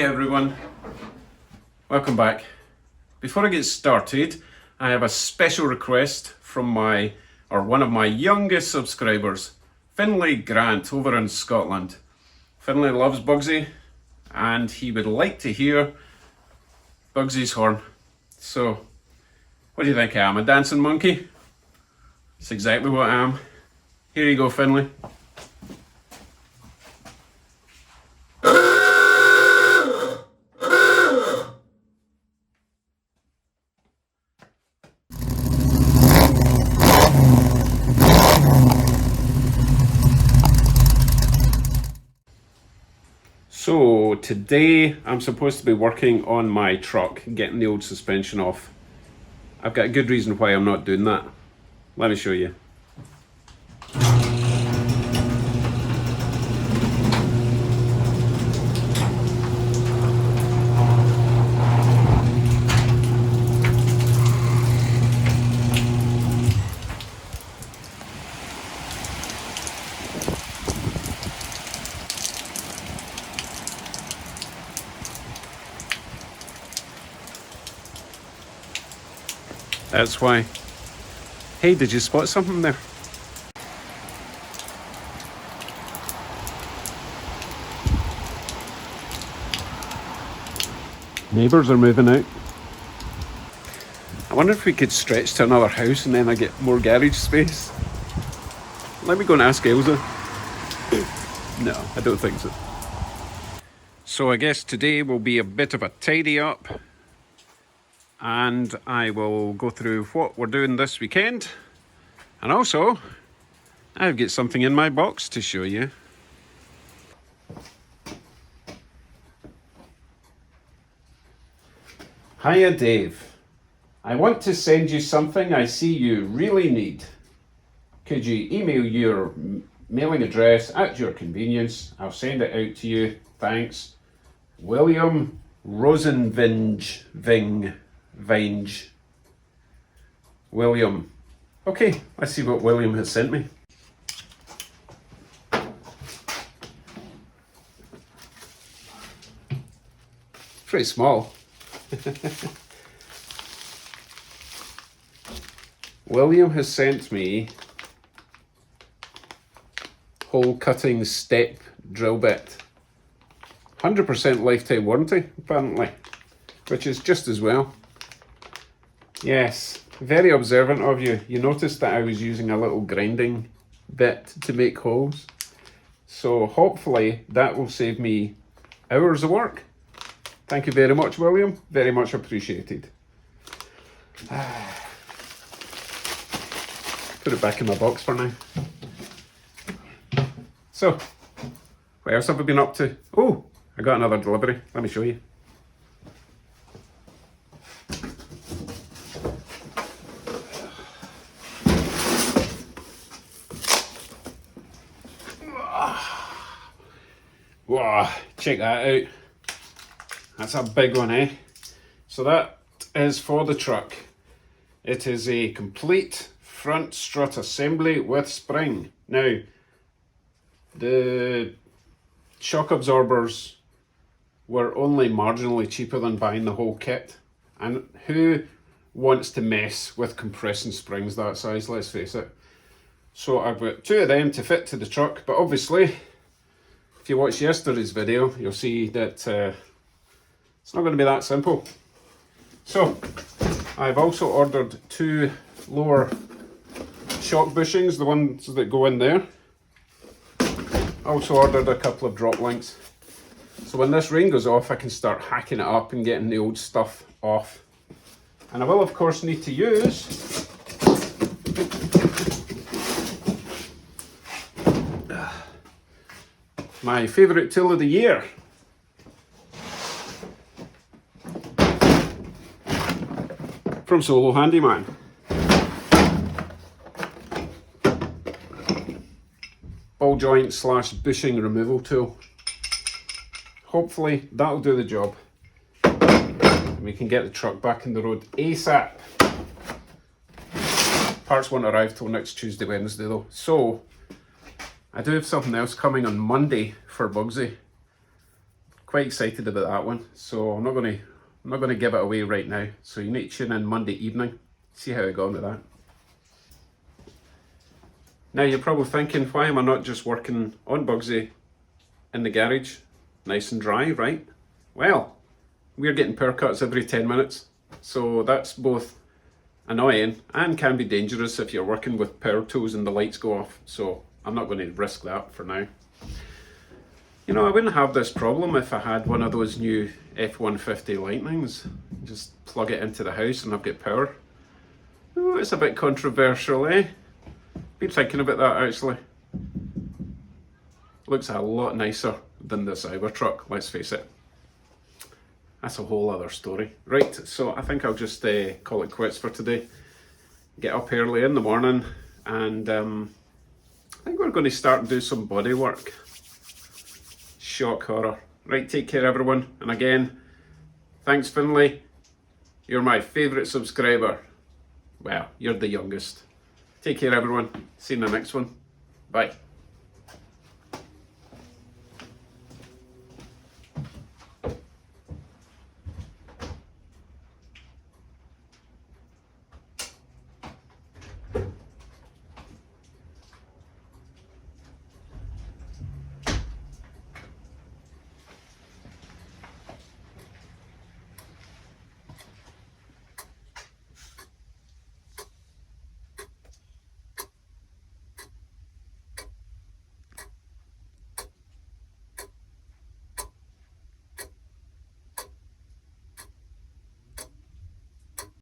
everyone, welcome back. Before I get started, I have a special request from one of my youngest subscribers, Finlay Grant over in Scotland. Finlay loves Bugsy and he would like to hear Bugsy's horn. So, what do you think I am, a dancing monkey? That's exactly what I am. Here you go, Finlay. So today I'm supposed to be working on my truck, getting the old suspension off. I've got a good reason why I'm not doing that. Let me show you. That's why. Hey, did you spot something there? Neighbours are moving out. I wonder if we could stretch to another house and then I get more garage space. Let me go and ask Elsa. No, I don't think so. So I guess today will be a bit of a tidy up. And I will go through what we're doing this weekend. And also, I've got something in my box to show you. Hiya Dave. I want to send you something I see you really need. Could you email your mailing address at your convenience? I'll send it out to you. Thanks. William Rosenvinge. William. Okay, let's see what William has sent me. Pretty small. William has sent me hole cutting step drill bit. 100% lifetime warranty, apparently, which is just as well. Yes, very observant of you. You noticed that I was using a little grinding bit to make holes. So hopefully that will save me hours of work. Thank you very much, William. Very much appreciated. Put it back in my box for now. So, what else have we been up to? Oh, I got another delivery. Let me show you. Wow, check that out. That's a big one, eh? So that is for the truck. It is a complete front strut assembly with spring. Now, the shock absorbers were only marginally cheaper than buying the whole kit. And who wants to mess with compressing springs that size, let's face it. So I've got two of them to fit to the truck, but obviously, if you watched yesterday's video, you'll see that it's not going to be that simple. So, I've also ordered two lower shock bushings, the ones that go in there. Also ordered a couple of drop links. So when this rain goes off, I can start hacking it up and getting the old stuff off. And I will of course need to use my favourite tool of the year. From Solo Handyman. Ball joint / bushing removal tool. Hopefully that'll do the job. We can get the truck back on the road ASAP. Parts won't arrive till next Tuesday, Wednesday though. So I do have something else coming on Monday for Bugsy. quite excited about that one. So I'm not going to give it away right now. So you need to tune in Monday evening, see how I got on with that. Now you're probably thinking, why am I not just working on Bugsy in the garage, nice and dry, right? Well, we're getting power cuts every 10 minutes, so that's both annoying and can be dangerous if you're working with power tools and the lights go off, so I'm not going to risk that for now. You know, I wouldn't have this problem if I had one of those new F-150 Lightnings. Just plug it into the house and I've got power. Oh, it's a bit controversial, eh? Been thinking about that actually. Looks a lot nicer than the Cybertruck, let's face it. That's a whole other story. Right, so I think I'll just call it quits for today. Get up early in the morning and I think we're going to start and do some body work. Shock horror. Right, take care everyone. And again, thanks Finlay. You're my favourite subscriber. Well, you're the youngest. Take care everyone. See you in the next one. Bye.